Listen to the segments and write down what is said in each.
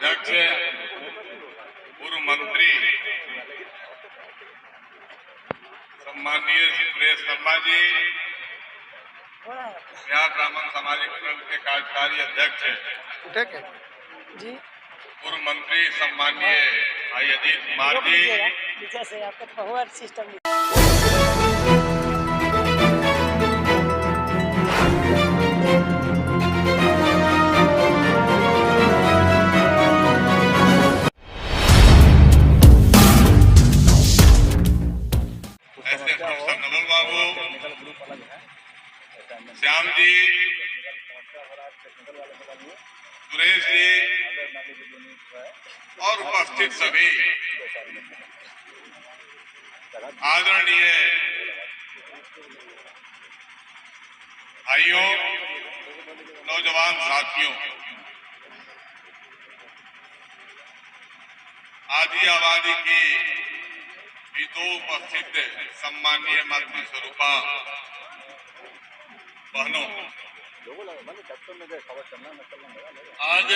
अध्यक्ष, पूर्व मंत्री सम्माननीय सुरेश शर्मा जी, बिहार ब्राह्मण सामाजिक संघ के कार्यकारी अध्यक्ष जी, पूर्व मंत्री सम्माननीय भाई अजीत कुमार जी, नीचे से आपका बहुअर सिस्टम ऐसे प्रोफेसर नवल बाबू, श्याम जी, सुरेश जी और उपस्थित सभी आदरणीय भाइयों, नौजवान साथियों, आदि आबादी की भी दो उपस्थित सम्माननीय मातृ स्वरूपा बहनों, आज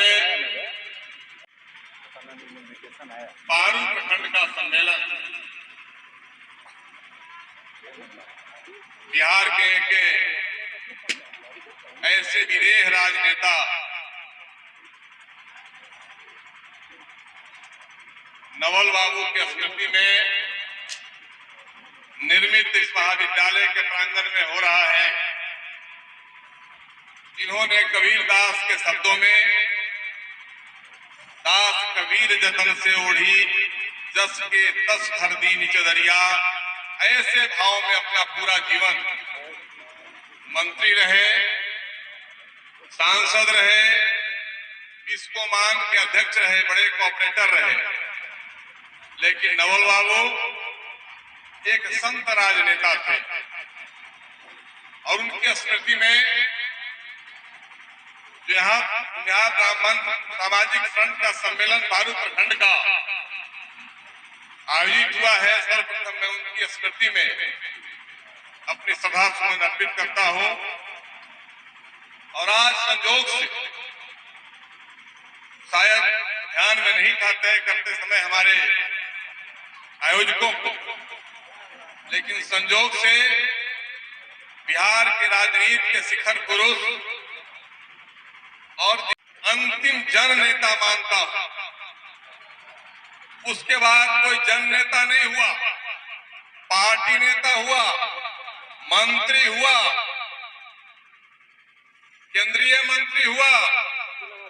पारू प्रखंड का सम्मेलन बिहार के एक ऐसे विदेह राजनेता नवल बाबू के स्मृति में निर्मित इस महाविद्यालय के प्रांगण में हो रहा है, जिन्होंने कबीर दास के शब्दों में दास कबीर जतन से ओढ़ी जस के तस हर दी नीचे दरिया, ऐसे भाव में अपना पूरा जीवन मंत्री रहे, सांसद रहे, विश्वमान के अध्यक्ष रहे, बड़े कोऑपरेटर रहे। लेकिन नवल बाबू एक संत राजनेता थे और उनकी स्मृति में यहाँ ब्राह्मण सामाजिक फ्रंट का सम्मेलन पारू प्रखंड का आयोजित हुआ है। सर्वप्रथम मैं उनकी स्मृति में अपनी सभा सुमन अर्पित करता हूँ और आज संजोग से शायद ध्यान में नहीं था तय करते समय हमारे आयोजकों को, लेकिन संजोग से बिहार के राजनीति के शिखर पुरुष और अंतिम जन नेता मानता हूं, उसके बाद कोई जन नेता नहीं हुआ, पार्टी नेता हुआ, मंत्री हुआ, केंद्रीय मंत्री हुआ,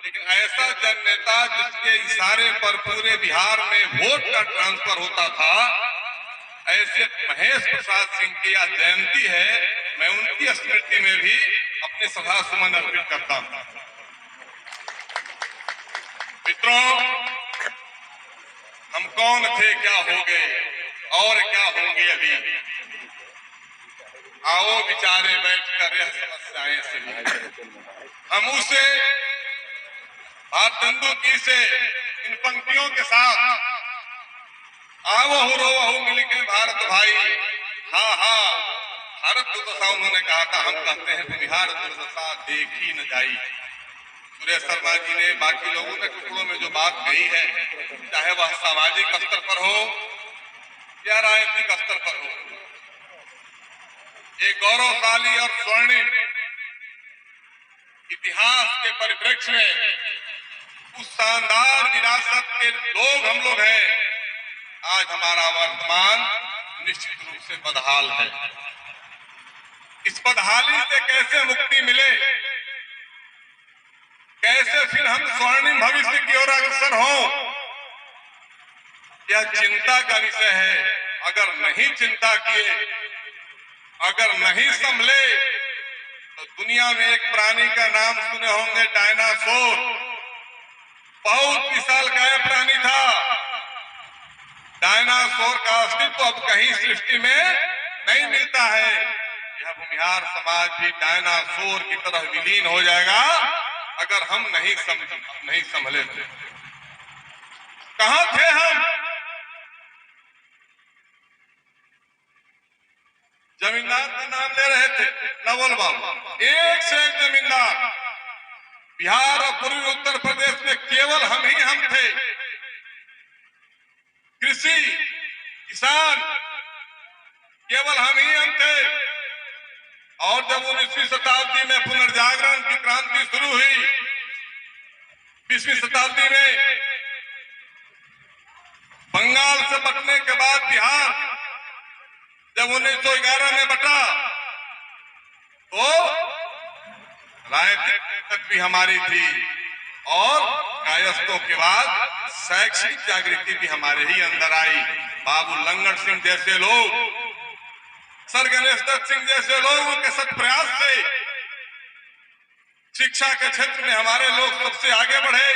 लेकिन ऐसा जन नेता जिसके इशारे पर पूरे बिहार में वोट का ट्रांसफर होता था, ऐसे महेश प्रसाद सिंह की आज जयंती है। मैं उनकी स्मृति में भी अपनी सभा सुमन अर्पित करता हूं। मित्रों, हम कौन थे, क्या हो गए और क्या होंगे अभी, आओ विचारे बैठकर यह समस्याएं सभी। हम उसे भारतेंदु की से इन पंक्तियों के साथ आवो रो मिलके भारत भाई, हाँ हाँ भारत दुर्दशा उन्होंने कहा था, हम कहते हैं तो बिहार दुर्दशा देखी न जाई। सुरेश शर्मा जी ने, बाकी लोगों ने टुकड़ों में जो बात कही है, चाहे वह सामाजिक स्तर पर हो या राजनीतिक स्तर पर हो, एक गौरवशाली और स्वर्णिम इतिहास के परिप्रेक्ष्य में उस शानदार विरासत के लोग हम लोग हैं। आज हमारा वर्तमान निश्चित रूप से बदहाल है। इस बदहाली से कैसे मुक्ति मिले, कैसे फिर हम स्वर्णिम भविष्य की ओर अग्रसर हों, यह चिंता का विषय है। अगर नहीं चिंता किए, अगर नहीं संभले, तो दुनिया में एक प्राणी का नाम सुने होंगे, डायनासोर। बहुत विशालकाय प्राणी था। डायनासोर का अस्तित्व अब कहीं सृष्टि में नहीं मिलता है। यह भूमिहार समाज भी डायनासोर की तरह विलीन हो जाएगा अगर हम नहीं संभले। कहां थे हम? जमींदार का नाम ले रहे थे नवल बाबू, एक से एक जमींदार, बिहार और पूर्वी उत्तर प्रदेश में केवल हम थे। कृषि किसान केवल हम थे। और जब 19वीं शताब्दी में पुनर्जागरण की क्रांति शुरू हुई, 20वीं शताब्दी में बंगाल से बटने के बाद बिहार जब 1911 में बटा, तो राजनीतिक भी हमारी थी और कायस्थों के बाद शैक्षिक जागृति भी हमारे ही अंदर आई। बाबू लंगड़ सिंह जैसे लोग, सर गणेश दत्त सिंह जैसे लोगों के सत प्रयास से शिक्षा के क्षेत्र में हमारे लोग सबसे आगे बढ़े।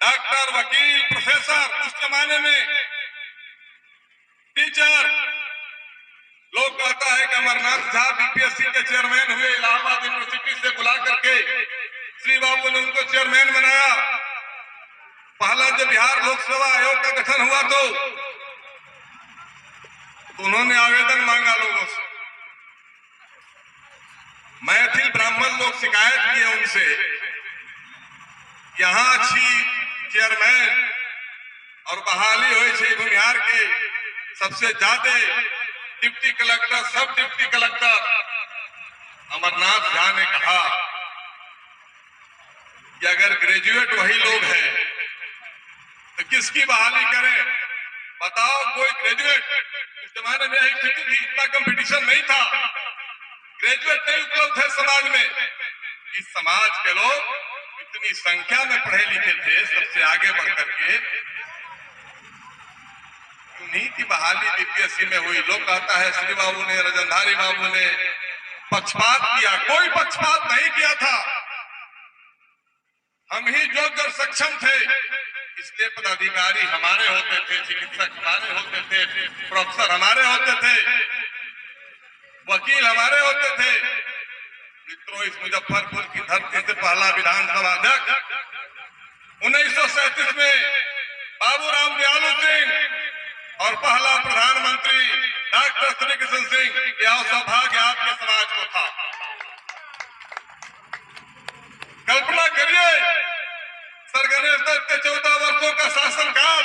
डॉक्टर, वकील, प्रोफेसर, उस जमाने में टीचर, लोग कहता है कि अमरनाथ झा बीपीएससी के चेयरमैन हुए, इलाहाबाद यूनिवर्सिटी से बुला करके श्री बाबू ने उनको चेयरमैन बनाया। पहला जब बिहार लोक सेवा आयोग का गठन हुआ तो उन्होंने आवेदन मांगा लोगों से। मैथिल ब्राह्मण लोग शिकायत किए उनसे, यहाँ अच्छी चेयरमैन और बहाली हुई थी बिहार के सबसे ज्यादा डिप्टी कलेक्टर, सब डिप्टी कलेक्टर अमरनाथ झा ने कहा कि अगर ग्रेजुएट वही लोग हैं तो किसकी बहाली करें? बताओ, कोई ग्रेजुएट, उस जमाने में यही स्थिति थी, इतना कंपटीशन नहीं था, ग्रेजुएट नहीं उपलब्ध है समाज में। इस समाज के लोग इतनी संख्या में पढ़े लिखे थे, सबसे आगे बढ़ करके उन्हीं की बहाली बीपीएससी में हुई। लोग कहता है श्री बाबू ने, रजनधारी बाबू ने पक्षपात किया, कोई पक्षपात नहीं किया था। हम ही योग्य और सक्षम थे, इसलिए पदाधिकारी हमारे होते थे, चिकित्सक हमारे होते थे, प्रोफेसर हमारे होते थे, वकील हमारे होते थे। मित्रों, इस मुजफ्फरपुर की धरती से पहला विधानसभा अध्यक्ष 1937 में बाबू राम दयालु सिंह और पहला प्रधानमंत्री डॉक्टर श्री कृष्ण सिंह, यह सौभाग्य आपके समाज को था। कल्पना करिए, सर गणेश दत्त के 14 वर्षों का शासनकाल,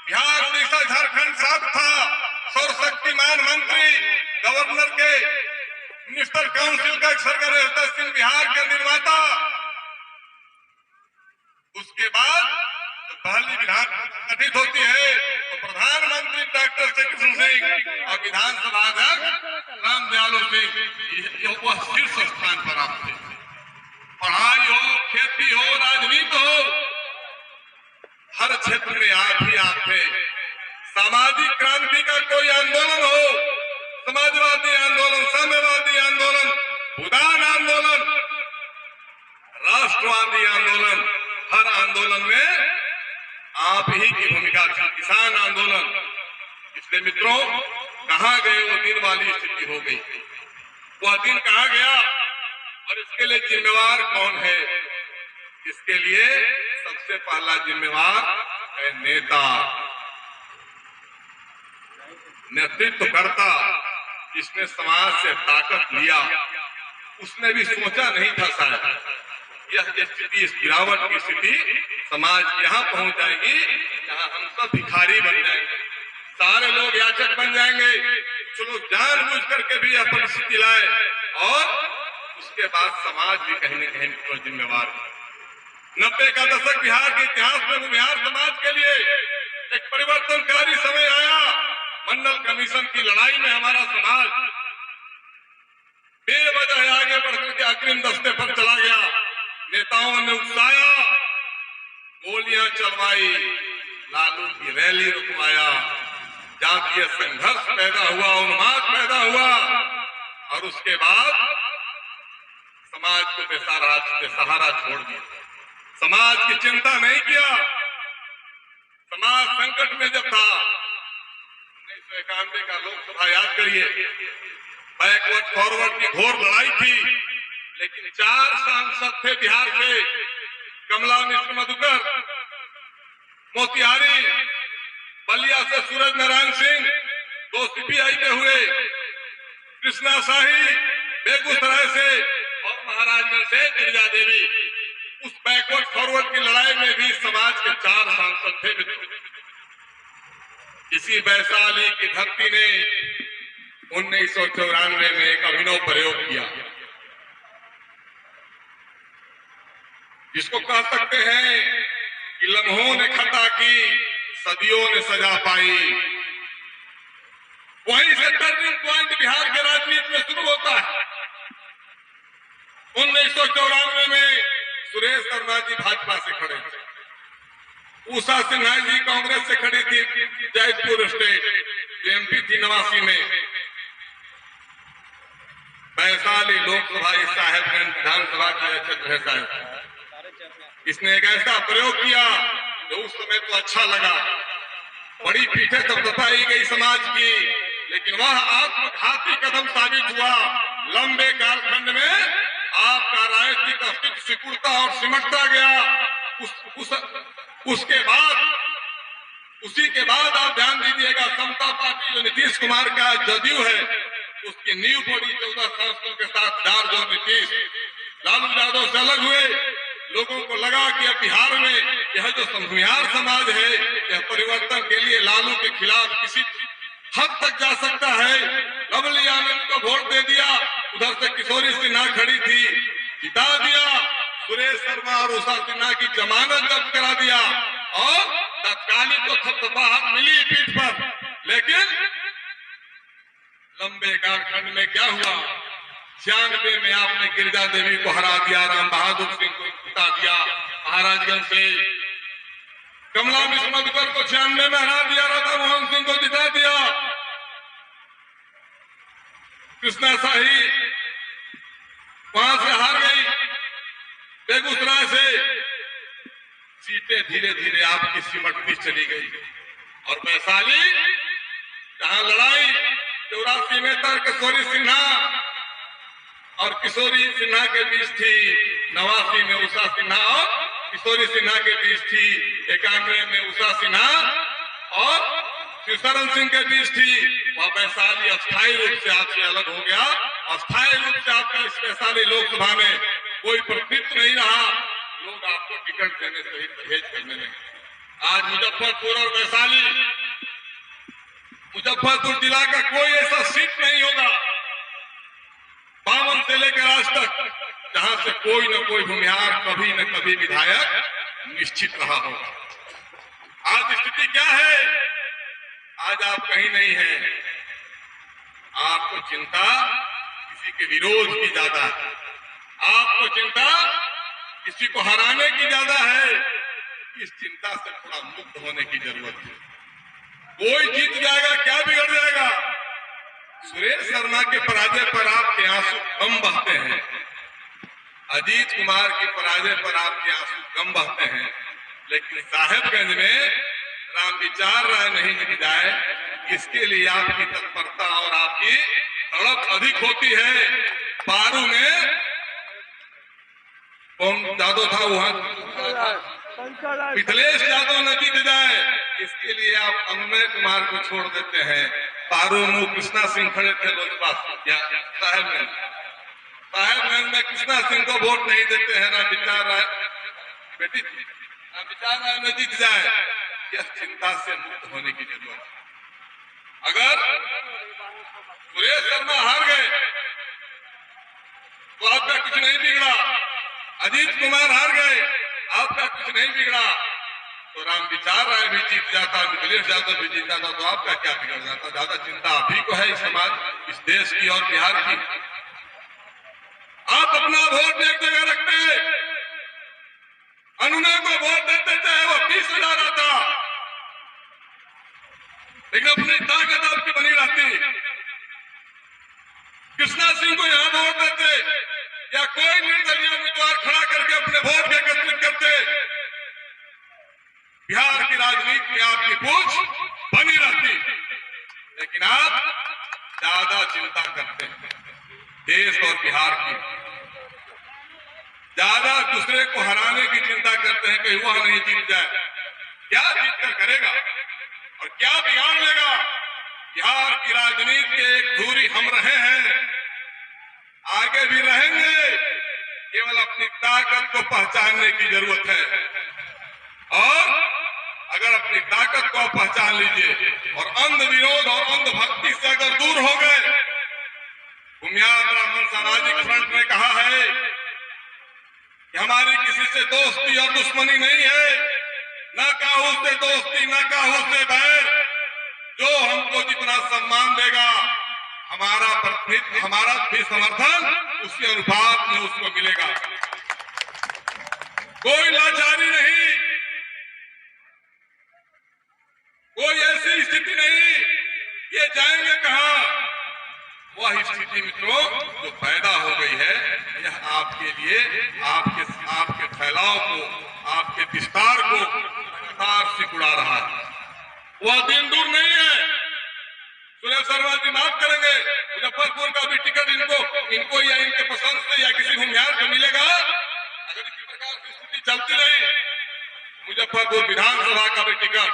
बिहार, उड़ीसा, झारखंड साथ था, सौर शक्तिमान मंत्री, गवर्नर के मिनिस्टर काउंसिल का सर गणेश दत्त सिंह बिहार के निर्माता। उसके बाद तो पहली विधान गठित होती है तो प्रधानमंत्री डॉक्टर श्री कृष्ण सिंह और विधानसभा अध्यक्ष राम दयालु सिंह, वह शीर्ष स्थान पर आप थे। पढ़ाई हो, खेती हो, राजनीति हो, हर क्षेत्र में आप ही आप थे। सामाजिक क्रांति का कोई आंदोलन हो, समाजवादी आंदोलन, साम्यवादी आंदोलन, भूदान आंदोलन, राष्ट्रवादी आंदोलन, हर आंदोलन में आप ही की भूमिका थी। किसान आंदोलन, इसलिए मित्रों, कहां गए वो दिन वाली स्थिति हो गई। वह दिन कहां गया और इसके लिए जिम्मेवार कौन है? इसके लिए सबसे पहला जिम्मेवार है नेता, नेतृत्वकर्ता, जिसने समाज से ताकत लिया। उसने भी सोचा नहीं था शायद यह स्थिति, इस गिरावट की स्थिति समाज यहाँ पहुंच जाएगी जहाँ हम सब भिखारी बन जाएंगे, सारे लोग याचक बन जाएंगे, कुछ लोग जानबूझ करके भी यह परिस्थिति लाए और उसके बाद समाज भी कहीं न कहीं जिम्मेवार है। 90 का दशक बिहार के इतिहास में बिहार समाज के लिए एक परिवर्तनकारी समय आया। मंडल कमीशन की लड़ाई में हमारा समाज बेवजह आगे बढ़कर के अग्रिम दस्ते पर चला गया। नेताओं ने उकसाया, गोलियां चलवाई, लालू की रैली रुकवाया, जातीय संघर्ष पैदा हुआ, उन्माद पैदा हुआ और उसके बाद समाज को बेसहारा छोड़ दिया। समाज की चिंता नहीं किया। समाज संकट में जब था, 1991 का लोकसभा याद करिए, बैकवर्ड फॉरवर्ड की घोर लड़ाई थी, लेकिन 4 सांसद थे बिहार से, कमला मिश्र मधुकर, मोतिहारी, बलिया से सूरज नारायण सिंह, 2 सीपीआई के हुए, कृष्णा शाही बेगूसराय से और महाराजगंज से गिरिजा देवी। उस बैकवर्ड फॉरवर्ड की लड़ाई में भी समाज के 4 सांसद थे मित्रों। इसी वैशाली की धरती ने 1994 में एक अभिनव प्रयोग किया, जिसको कह सकते हैं कि लम्हों ने खता की, सदियों ने सजा पाई। वहीं से टर्निंग पॉइंट बिहार के राजनीति में शुरू होता है। 1994 में सुरेश शर्मा जी भाजपा से खड़े थे, उषा सिन्हा जी कांग्रेस से खड़ी थी जयपुर स्टेट, जो एमपी थी 89 में। वैशाली लोकसभा साहेबगंज विधानसभा के अध्यक्ष है साहब, इसने एक ऐसा प्रयोग किया जो उस समय तो अच्छा लगा, बड़ी पीठे तब बताई गई समाज की, लेकिन वह आत्मघाती कदम साबित हुआ। लंबे कालखंड में आपका राजनीतिक अस्तित्व सिकुड़ता और सिमटता गया। उसी के बाद आप ध्यान दीजिएगा, समता पार्टी जो नीतीश कुमार का जदयू है, उसकी नींव पड़ी 14 सांसदों के साथ जो नीतीश लालू यादव से अलग हुए। लोगों को लगा कि अब बिहार में यह जो संघमियार समाज है, यह परिवर्तन के लिए लालू के खिलाफ किसी हद तक जा सकता है। लवली आनंद को वोट दे दिया, उधर से किशोरी सिन्हा खड़ी थी, जिता दिया। सुरेश शर्मा और उषा सिन्हा की जमानत जब्त करा दिया और तत्कालीन को थपथपाहट मिली पीठ पर। लेकिन लंबे कालखंड में क्या हुआ? 96 में आपने गिरिजा देवी को हरा दिया, राम बहादुर सिंह को जिता दिया महाराजगंज से, कमला मिश्र मधुकर को 96 में हरा दिया, राधा मोहन सिंह को जिता दिया, कृष्णा शाही वहां से हार गई, बेगूसराय से सीटें धीरे धीरे आपकी सिमटती चली गई। और वैशाली जहां लड़ाई 84 में किशोरी सिन्हा और किशोरी सिन्हा के बीच थी, 89 में उषा सिन्हा और किशोरी सिन्हा के बीच थी, 91 में उषा सिन्हा और शिवशरण सिंह के बीच थी, वह वैशाली अस्थायी रूप से आपसे अलग हो गया। अस्थायी रूप से आपका इस वैशाली लोकसभा में कोई प्रतिनिधित्व नहीं रहा। लोग आपको टिकट देने से ही परहेज करने लगे। आज मुजफ्फरपुर और वैशाली, मुजफ्फरपुर जिला का कोई ऐसा सीट नहीं होगा 52 से लेकर आज तक जहां से कोई न कोई भूमिहार कभी न कभी विधायक निश्चित रहा होगा। आज स्थिति क्या है? आज आप कहीं नहीं हैं, आपको चिंता किसी के विरोध की ज्यादा है, आपको चिंता किसी को हराने की ज्यादा है। इस चिंता से थोड़ा मुक्त होने की जरूरत है। कोई जीत जाएगा, क्या बिगड़ जाएगा? सुरेश शर्मा के पराजय पर आपके आंसू कम बहते हैं, अजीत कुमार की पराजय पर आपके आंसू कम बहते हैं, लेकिन साहेबगंज में राम विचार राय नहीं मिल जाए, इसके लिए आपकी तत्परता और आपकी तड़प अधिक होती है। पारू में कौन यादव था, वहां मिथिलेश यादव न जीत जाए, इसके लिए आप अनुनय कुमार को छोड़ देते हैं। पारू में कृष्णा सिंह खड़े थे लोजपा साहेबगंज में कृष्णा सिंह को वोट नहीं देते हैं। राम विचार राय बेटी राम विचार राय न जीत जाए, यह चिंता से मुक्त होने की जरूरत है। अगर सुरेश शर्मा हार गए तो आपका कुछ नहीं बिगड़ा, अजीत कुमार हार गए आपका कुछ नहीं बिगड़ा, तो राम विचार राय भी जीत जाता, मिथिलेश यादव भी जीत जाता, तो आपका क्या बिगड़ जाता? ज्यादा चिंता आप ही को है इस समाज, इस देश की और बिहार की। आप अपना वोट एक जगह रखते, अनुनय को वोट देते, चाहे वो 20,000 आता, लेकिन अपनी ताकत आपकी बनी रहती। कृष्णा सिंह को यहां वोट देते या कोई निर्दलीय उम्मीदवार खड़ा करके अपने वोट एकत्रित करते, बिहार की राजनीति में आपकी पूछ बनी रहती। लेकिन आप ज्यादा चिंता करते हैं देश और बिहार की, ज्यादा दूसरे को हराने की चिंता करते हैं, कहीं वह नहीं जीत जाए। क्या जीत कर करेगा और क्या बिगाड़ लेगा? बिहार की राजनीति के एक धुरी हम रहे हैं, आगे भी रहेंगे, अपनी ताकत को पहचानने की जरूरत है। और अगर अपनी ताकत को पहचान लीजिए और अंध विरोध और अंध भक्ति से अगर दूर हो गए, भूमिहार ब्राह्मण सामाजिक फ्रंट ने कहा है कि हमारी किसी से दोस्ती और दुश्मनी नहीं है, न काहू से दोस्ती न काहू से बैर। जो हमको जितना सम्मान देगा हमारा भी समर्थन उसी अनुपात में उसको मिलेगा। कोई लाचारी नहीं, कोई ऐसी स्थिति नहीं, ये जाएंगे कहां। वह स्थिति मित्रों जो पैदा हो गई है, यह आपके लिए आपके फैलाव को, आपके विस्तार को लगातार सिकुड़ा रहा है। वह दिन दूर नहीं है। सुरेश शर्मा जी माफ करेंगे, मुजफ्फरपुर का भी टिकट इनको या इनके पसंद से या किसी भूमिहार को मिलेगा। अगर इसी प्रकार की स्थिति चलती रही, मुजफ्फरपुर विधानसभा का भी टिकट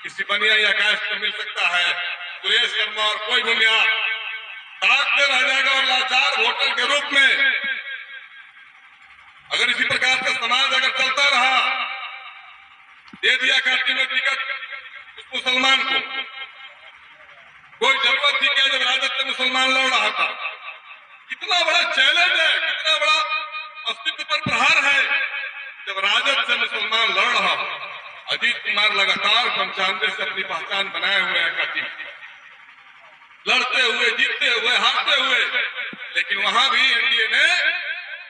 किसी बनिया या कास्ट को मिल सकता है। सुरेश शर्मा और कोई भूमिहार ताकते रह जाएगा और लाचार वोटर के रूप में। अगर इसी प्रकार का समाज अगर चलता रहा, दे दिया काटी में टिकट उस मुसलमान को, कोई जरूरत थी क्या जब राजद से मुसलमान लड़ रहा था? कितना बड़ा चैलेंज है, कितना बड़ा अस्तित्व पर प्रहार है जब राजद से मुसलमान लड़ रहा हो। अजीत कुमार लगातार 95 से अपनी पहचान बनाए हुए हैं काटी, लड़ते हुए, जीतते हुए, हारते हुए, लेकिन वहां भी एनडीए ने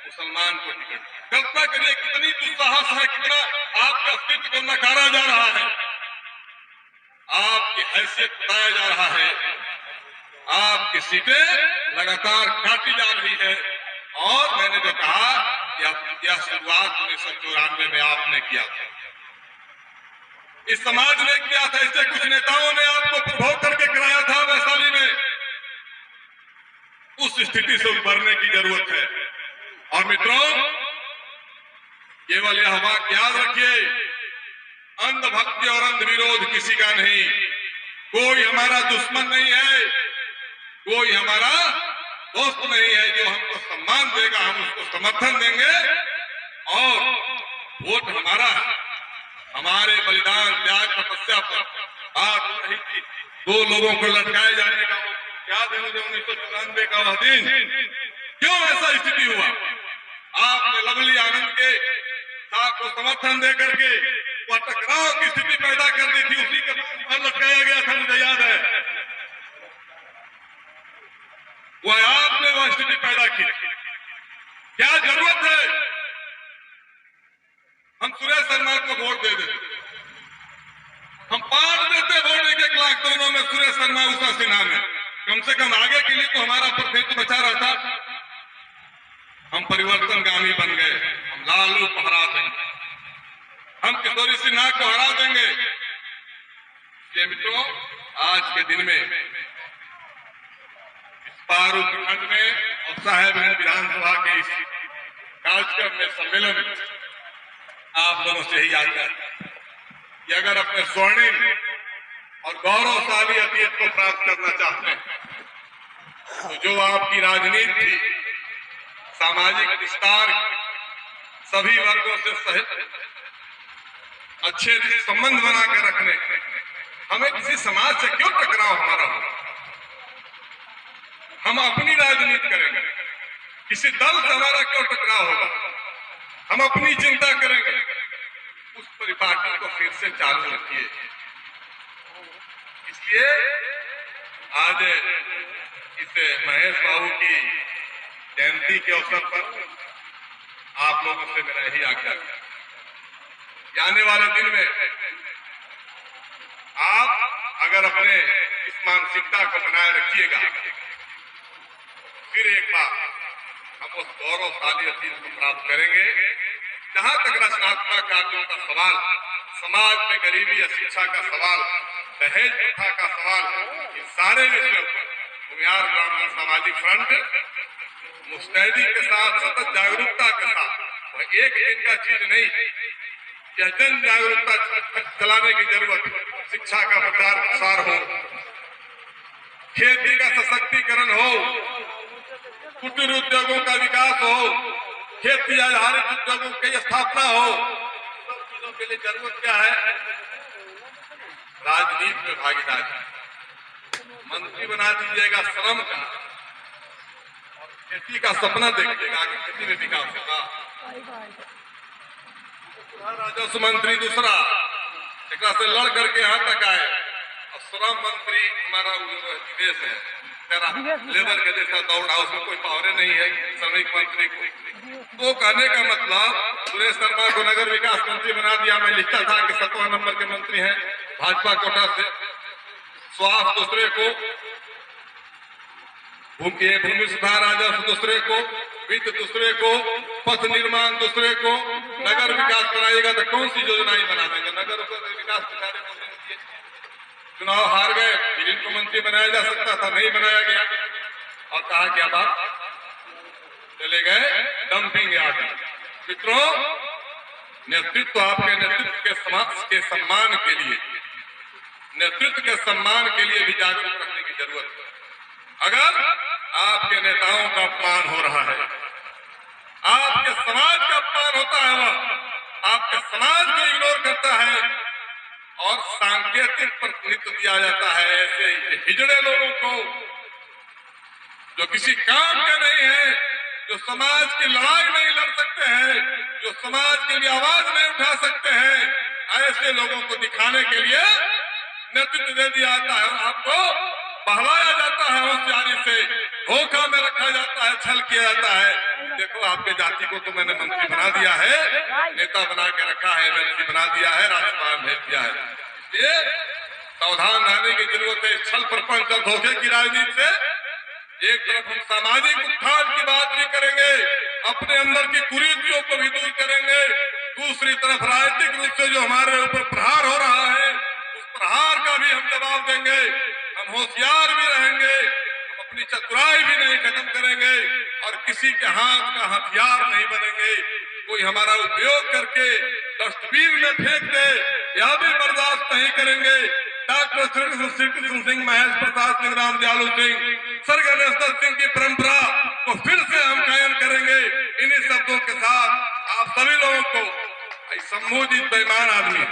मुसलमान को टिकट। कल्पना करिए कितनी दुस्साहस है, कितना आपका अस्तित्व को नकारा जा रहा है, आपकी हैसियत बताया जा रहा है, आपकी सीटें लगातार काटी जा रही है। और मैंने जो कहा कि यह शुरुआत 1994 में आपने किया था, इस समाज ने किया था, इससे कुछ नेताओं ने आपको प्रभोग करके कराया था वैशाली में। उस स्थिति से उभरने की जरूरत है। और मित्रों, केवल यह वाक्य याद रखिए, अंध भक्ति और अंध विरोध किसी का नहीं। कोई हमारा दुश्मन नहीं है, कोई हमारा दोस्त नहीं है। जो हमको सम्मान देगा हम उसको समर्थन देंगे। और वोट हमारा है। हमारे बलिदान, त्याग, तपस्या पर बात रही थी 2 लोगों को लटकाए जाने का। याद है मुझे 1994 का वह दिन, क्यों ऐसा स्थिति हुआ? आपने लवली आनंद के साथ को समर्थन दे करके वह टकराव की स्थिति पैदा कर दी थी। उसी के बाद लटकाया गया था, मुझे याद है। वह आपने वह स्थिति पैदा की। क्या जरूरत है हम सुरेश शर्मा को वोट दे देते, हम बांट देते वोट 1-1 लाख दोनों में, सुरेश शर्मा उषा सिन्हा में। कम से कम आगे के लिए तो हमारा प्रतिनिधित्व बचा रहता। हम परिवर्तनगामी बन गए। हम लालू को हरा देंगे, हम किशोरी सिन्हा को हरा देंगे। ये मित्रों, आज के दिन में इस पारू प्रखंड में और साहेबगंज विधानसभा के इस कार्यक्रम में, सम्मेलन में आप लोगों से ही याद है कि अगर अपने स्वर्णिम और गौरवशाली अतीत को प्राप्त करना चाहते हैं तो जो आपकी राजनीति थी, सामाजिक विस्तार, सभी वर्गों से अच्छे संबंध बनाकर रखने, हमें किसी समाज से क्यों टकराव हमारा हो? हम अपनी राजनीति करेंगे, किसी दल से हमारा क्यों टकराव होगा? हम अपनी चिंता करेंगे। उस परिपाटी को फिर से चालू रखिए। इसलिए आज इस महेश बाबू की जयंती के अवसर पर आप लोगों से मेरा यही आग्रह है कि आने वाले दिन में आप अगर अपने इस मानसिकता को बनाए रखिएगा, फिर एक बार हम उस गौरवशाली अतीत को प्राप्त करेंगे। जहां तक रचनात्मक कार्यों का सवाल, समाज में गरीबी या शिक्षा का सवाल, दहेज प्रथा का सवाल, इन सारे विषयों पर भूमिहार ब्राह्मण सामाजिक फ्रंट मुस्तैदी के साथ, सतत जागरूकता के साथ, वह एक दिन का चीज नहीं, यह जन जागरूकता चलाने की जरूरत है। शिक्षा का प्रचार प्रसार हो, खेती का सशक्तिकरण हो, कुटीर उद्योगों का विकास हो, खेती आधारित उद्योगों की स्थापना हो। सब चीजों के लिए जरूरत क्या है? राजनीति में भागीदारी। मंत्री बना दीजिएगा श्रम का, खेती का सपना देखिएगा कि खेती में विकास होगा। राजस्व मंत्री दूसरा, एक से लड़ करके यहाँ तक आए, और श्रम मंत्री हमारा देश है, तेरा लेबर के जैसा दौड़, उसमें कोई पावरे नहीं है श्रमिक मंत्री को। तो कहने का मतलब सुरेश शर्मा को नगर विकास मंत्री बना दिया। मैं लिखता था कि 7वां नंबर के मंत्री हैं भाजपा कोटा से। स्वास्थ्य दूसरे को, भूमि सुधार राजस्व दूसरे को, वित्त दूसरे को, पथ निर्माण दूसरे को, नगर विकास बनाएगा तो कौन सी योजनाएं बना देंगे? नगर विकास चुनाव हार गए, फिर इनको मंत्री बनाया जा सकता था, नहीं बनाया गया। और कहा क्या बात, चले गए डंपिंग यार्ड। मित्रों, नेतृत्व आपके नेतृत्व के समाज के सम्मान के लिए, नेतृत्व के सम्मान के लिए भी जागरूक रखने की जरूरत है। अगर आपके नेताओं का अपमान हो रहा है, आपके समाज का अपमान होता है, वह आपके समाज को इग्नोर करता है और सांकेतिक प्रतिनिधित्व दिया जाता है ऐसे हिजड़े लोगों को जो किसी काम के नहीं है, जो समाज की लड़ाई नहीं लड़ सकते हैं, जो समाज के लिए आवाज नहीं उठा सकते हैं, ऐसे लोगों को दिखाने के लिए नेतृत्व दे दिया जाता है। आपको बहलाया जाता है, होशियारी से धोखा में रखा जाता है, छल किया जाता है। देखो आपके जाति को तो मैंने मंत्री बना दिया है, नेता बना के रखा है, मंत्री बना दिया है, राज्यसभा में भेज दिया है। इसलिए सावधान रहने की जरूरत है छल प्रपंच और धोखे की राजनीति से। एक तरफ हम सामाजिक उत्थान की बात भी करेंगे, अपने अंदर की कुरीतियों को भी दूर करेंगे, दूसरी तरफ राजनीतिक रूप से जो हमारे ऊपर प्रहार हो रहा है उस प्रहार का भी हम जवाब देंगे। हम होशियार भी रहेंगे, हम अपनी चतुराई भी नहीं खत्म करेंगे और किसी के हाथ का हथियार नहीं बनेंगे। कोई हमारा उपयोग करके डस्टबिन में फेंक दे या भी बर्दाश्त नहीं करेंगे। डॉक्टर श्री सिंह, महेश प्रसाद सिंह, राम दयालु सिंह, सर गणेश सिंह की परंपरा को फिर से हम कायम करेंगे। इन्हीं शब्दों के साथ आप सभी लोगों को संबोधित बेईमान आदमी